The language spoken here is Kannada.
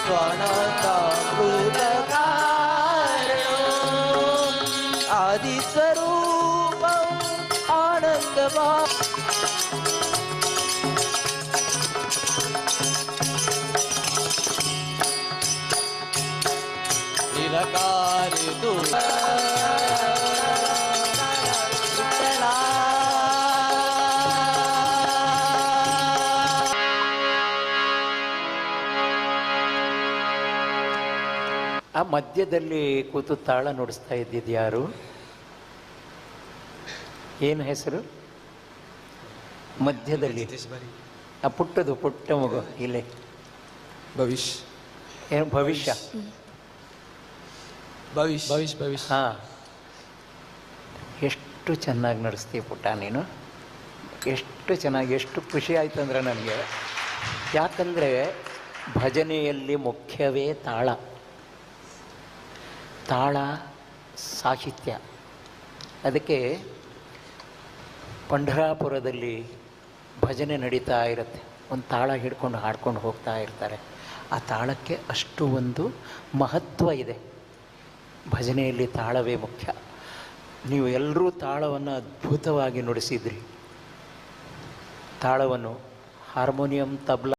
स्वानतामृतकारणम् आदिस्वरूपम् आनन्दमय निराकारितु ಆ ಮಧ್ಯದಲ್ಲಿ ಕೂತು ತಾಳ ನುಡಿಸ್ತಾ ಇದ್ದಿದ್ದು ಯಾರು? ಏನು ಹೆಸರು? ಮಧ್ಯದಲ್ಲಿ ಆ ಪುಟ್ಟ ಮಗು ಇಲ್ಲೇ ಭವಿಷ್. ಏನು ಭವಿಷ್ಯ? ಭವಿಷ್. ಹಾಂ, ಎಷ್ಟು ಚೆನ್ನಾಗಿ ನಡೆಸ್ತೀಯ ಪುಟ್ಟ ನೀನು, ಎಷ್ಟು ಚೆನ್ನಾಗಿ, ಎಷ್ಟು ಖುಷಿ ಆಯ್ತು ಅಂದ್ರೆ ನನಗೆ. ಯಾಕಂದರೆ ಭಜನೆಯಲ್ಲಿ ಮುಖ್ಯವೇ ತಾಳ. ತಾಳ ಸಾಹಿತ್ಯ. ಅದಕ್ಕೆ ಪಂಢರಾಪುರದಲ್ಲಿ ಭಜನೆ ನಡೀತಾ ಇರುತ್ತೆ, ಒಂದು ತಾಳ ಹಿಡ್ಕೊಂಡು ಹಾಡ್ಕೊಂಡು ಹೋಗ್ತಾ ಇರ್ತಾರೆ. ಆ ತಾಳಕ್ಕೆ ಅಷ್ಟು ಒಂದು ಮಹತ್ವ ಇದೆ. ಭಜನೆಯಲ್ಲಿ ತಾಳವೇ ಮುಖ್ಯ. ನೀವು ಎಲ್ಲರೂ ತಾಳವನ್ನು ಅದ್ಭುತವಾಗಿ ನುಡಿಸಿದ್ರಿ. ತಾಳವನ್ನು ಹಾರ್ಮೋನಿಯಂ, ತಬಲಾ